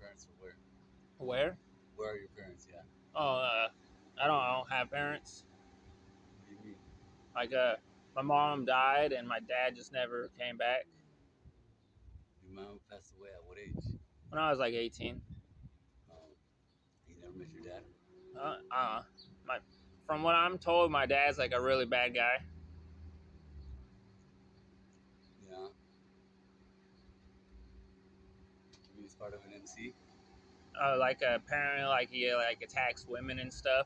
parents or where? Where? Where are your parents? Yeah. Oh, I don't have parents. What do you mean? Like, my mom died, and my dad just never came back. Your mom passed away at what age? When I was like 18. You never met your dad? Uh, my, from what I'm told, my dad's like a really bad guy. Yeah. Maybe he's part of an MC. Like apparently, like he like attacks women and stuff.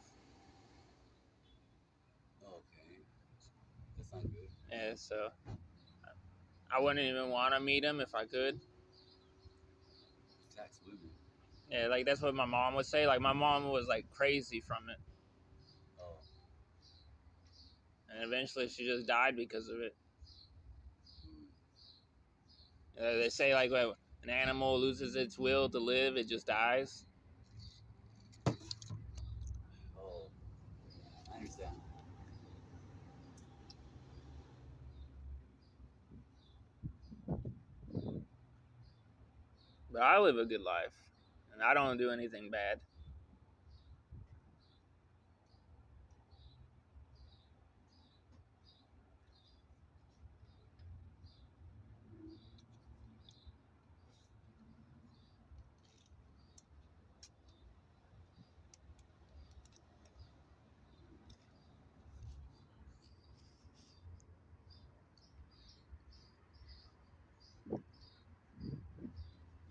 Okay. That's not good. Yeah, so I wouldn't even want to meet him if I could. Attacks women. Yeah, like that's what my mom would say. Like my mom was like crazy from it, Oh. and eventually she just died because of it. Mm. They say like when an animal loses its will to live, it just dies. Oh. I understand. But I live a good life, and I don't do anything bad.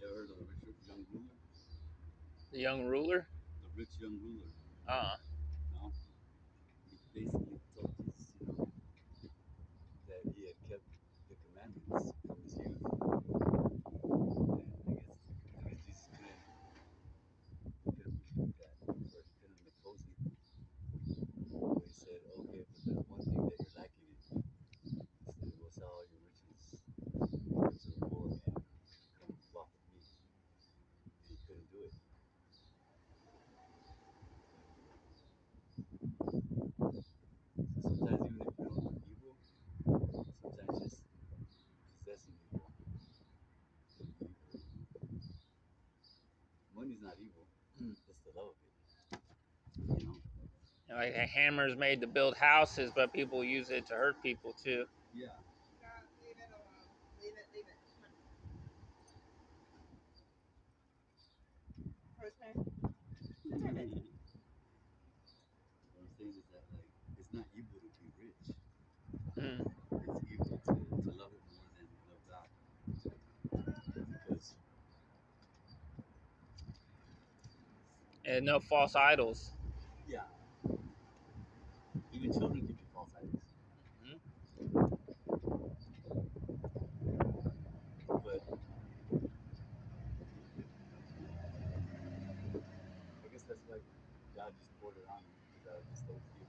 You ever heard of the rich young ruler? The young ruler? The rich young ruler. Uh, No. He basically told us, that he had kept the commandments from his youth. And I guess Jesus couldn't believe that, or he couldn't oppose him. So he said, okay, but there's one thing that you're lacking in. He said, go sell all your riches, give to the poor, and come walk with me. And he couldn't do it. So sometimes even if you don't do evil, sometimes just possessing evil can be evil. Money's not evil, it's the love of it. like hammers made to build houses, but people use it to hurt people too. Yeah. Leave it alone. Leave it. Leave it. Rosemary. What I'm saying is that like it's not evil to be rich. Mm. It's evil to love it more than love God. Because And no false idols. yeah, even children can be false idols. Mm. But I guess that's why God just poured it on me because I just don't feel it.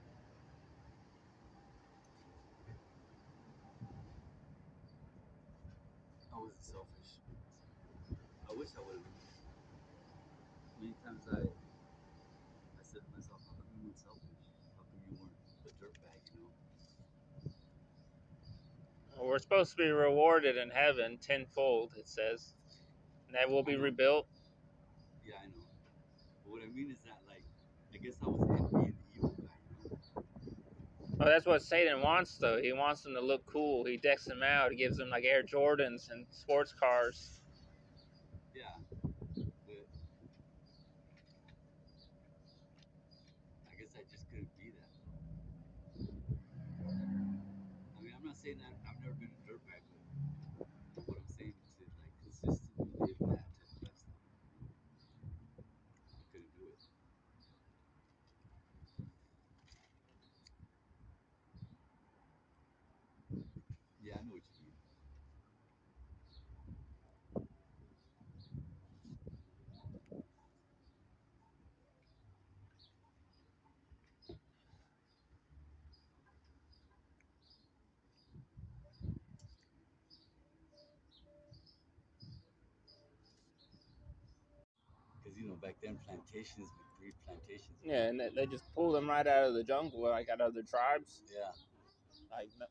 I wasn't selfish. I wish I would have been. Many times I said to myself, how come you weren't selfish? How come you weren't a dirtbag? Well, we're supposed to be rewarded in heaven tenfold, it says. And that will I be know. rebuilt. Yeah, I know. But what I mean is that like I guess I was envying the evil guy. Oh, that's what Satan wants, though. He wants them to look cool. He decks them out. He gives them like Air Jordans and sports cars. Yeah, but I guess I just couldn't be that though. I mean, I'm not saying that I've never been a dirtbag, but what I'm saying is to like consistently live that type of lifestyle. I couldn't do it. Yeah, I know what you mean. Because back then plantations would breed plantations. Yeah, and they just pull them right out of the jungle, like out of the tribes. Yeah. Like, no.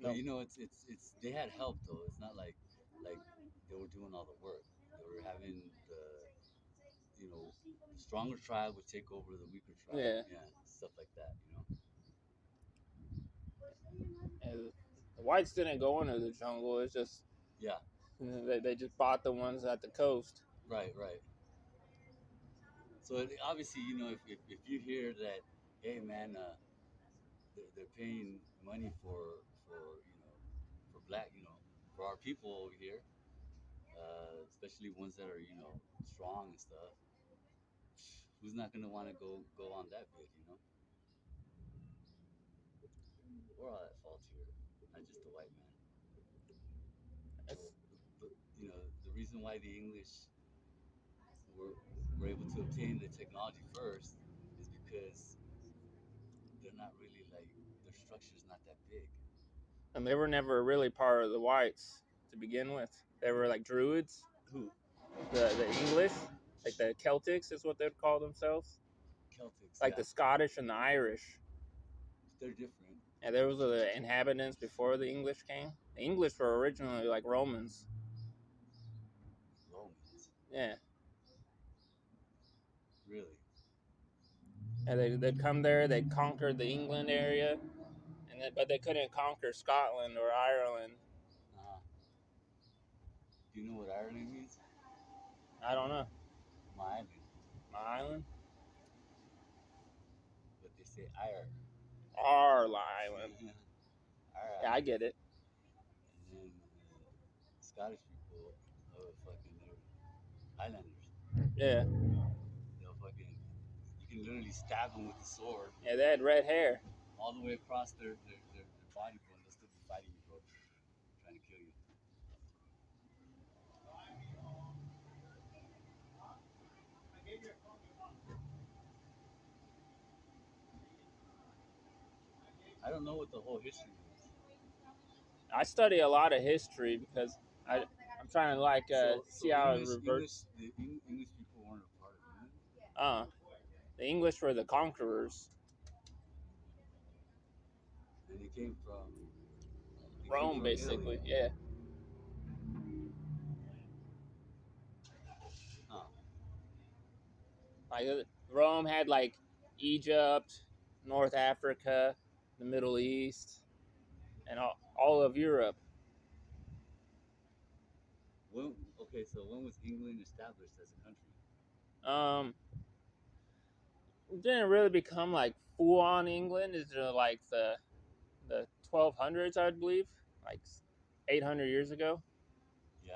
But no. it's they had help though. It's not like they were doing all the work. They were having the stronger tribe would take over the weaker tribe. Yeah. Stuff like that. And the whites didn't go into the jungle. It's just Yeah. they just bought the ones at the coast. Right. So obviously, if you hear that, hey man, they're paying money for black, for our people over here, especially ones that are strong and stuff. Who's not gonna want to go on that bid? We're all at fault here, not just the white man. It's, But, the reason why the English were, were able to obtain the technology first is because they're not really like their structure's not that big. and they were never really part of the whites to begin with. They were like druids. Who? The English, like the Celtics, is what they'd call themselves. Celtics. Like Yeah, the Scottish and the Irish. they're different. And those were the inhabitants before the English came. The English were originally like Romans. Romans. Yeah. Really? And they'd come there, they'd conquer the England area, but they couldn't conquer Scotland or Ireland. Uh-huh. Do you know what Ireland means? I don't know. My island. My island? But they say Ire. Our island. Our Yeah, I get it. And then Scottish people, they're Highlanders. Yeah. They'll fucking, you can literally stab them with a sword Yeah, they had red hair. all the way across their body, bro, and they'll still be fighting you, bro, trying to kill you. I don't know what the whole history is. I study a lot of history because I'm trying to like see how it reverts. The English people weren't a part of England. The English were the conquerors. And they came from Rome, basically. Italy. Yeah. Huh. Like Rome had like Egypt, North Africa, the Middle East, and all of Europe. So when was England established as a country? Um, it didn't really become like full on England until like the 1200s, I believe, like 800 years ago. Yeah.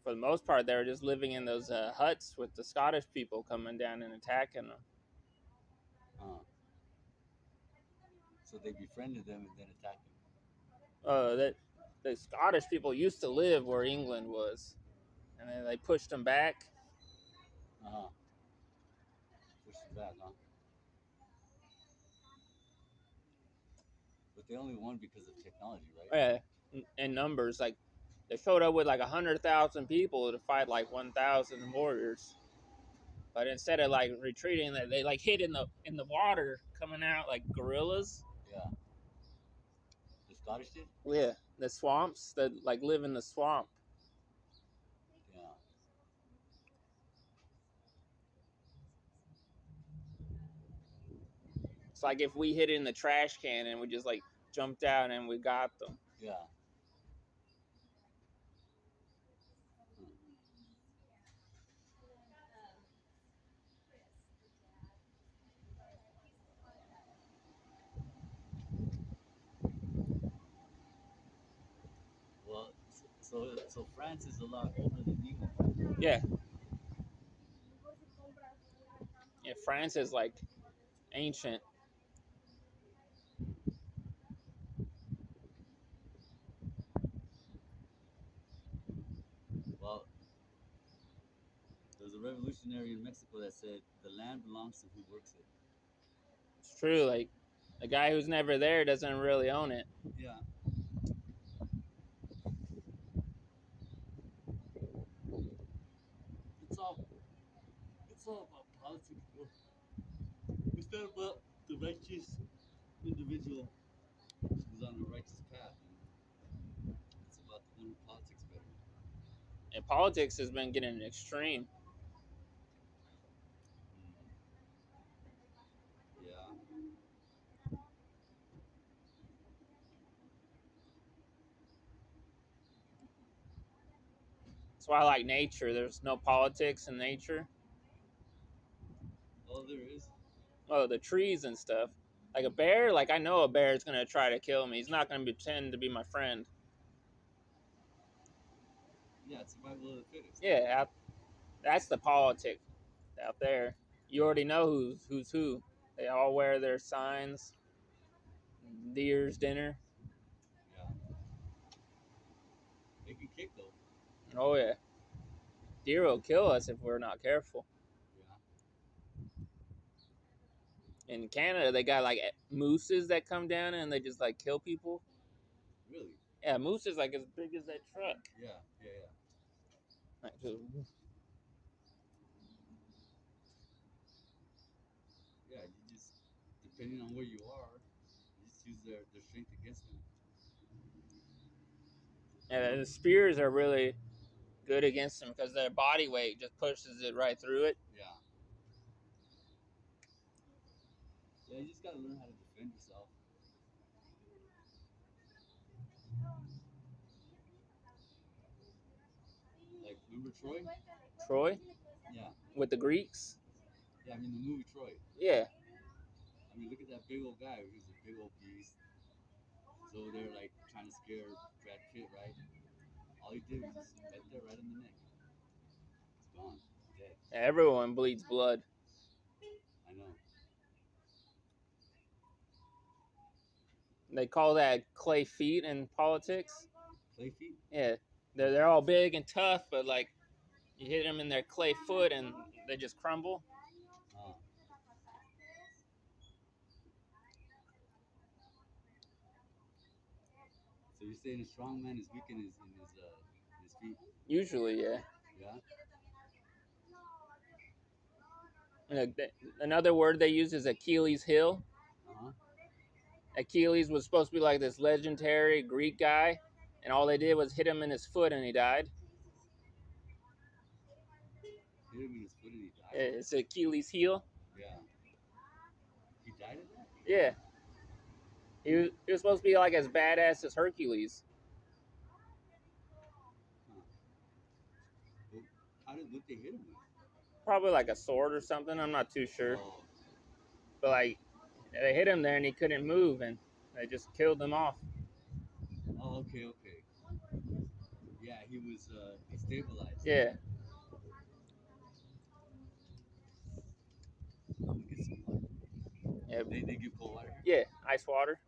For the most part, they were just living in those huts with the Scottish people coming down and attacking them. So they befriended them and then attacked them. That the Scottish people used to live where England was, and then they pushed them back. Pushed them back, huh? But they only won because of technology, right? Yeah, in numbers, like they showed up with like 100,000 people to fight like 1,000 warriors. But instead of like retreating, they like hid in the water, coming out like gorillas. Yeah. The Scottish did? Yeah, the swamps that like live in the swamp. Yeah. It's like if we hid in the trash can and we just like jumped out and we got them. Yeah. Well, so France is a lot older than England. Yeah. Yeah, France is like ancient. Well, there's a revolutionary in Mexico that said the land belongs to who works it. It's true. Like the guy who's never there doesn't really own it. Yeah. It's all it's all about politics, bro. It's not about the righteous individual who's on the righteous path. It's about the one who politics better. And politics has been getting extreme. That's why I like nature. There's no politics in nature. Oh, there is. Oh, the trees and stuff. Like a bear, like I know a bear is gonna try to kill me. He's not gonna pretend to be my friend. Yeah, it's survival of the fittest. Yeah, that's the politic out there. You already know who's who. They all wear their signs. Deer's dinner. Yeah. They can kick though. Oh yeah, deer will kill us if we're not careful. Yeah. In Canada, they got like mooses that come down and they just like kill people. Really? Yeah, moose is like as big as that truck. Yeah. Yeah. Yeah. Like, just, Yeah. You just depending on where you are, you just use their strength against them. and the spears are really good against them because their body weight just pushes it right through it. Yeah. Yeah. You just gotta learn how to defend yourself. Like remember Troy? Troy Yeah. with the Greeks. Yeah. I mean the movie Troy. Yeah, I mean look at that big old guy. He was a big old beast. So they're like trying to scare Brad Pitt, right? All he did was just right there, right in the neck. It's gone. Dead. everyone bleeds blood. I know. They call that clay feet in politics. Clay feet? Yeah, they're all big and tough, but like you hit them in their clay foot and they just crumble. Uh, so you're saying a strong man is weak in his feet? Usually, yeah. Yeah. Another word they use is Achilles' heel. Uh huh. Achilles was supposed to be like this legendary Greek guy, and all they did was hit him in his foot and he died. Hit him in his foot and he died. It's Achilles' heel. Yeah. He died of that. Yeah. He was supposed to be like as badass as Hercules. Huh. Well, what they hit him with? Probably like a sword or something. I'm not too sure. Oh. But like they hit him there and he couldn't move and they just killed him off. Oh. Okay. Okay. Yeah. He was destabilized. Yeah. I'm gonna get some water. Yeah. They give cold water here. Yeah. Ice water.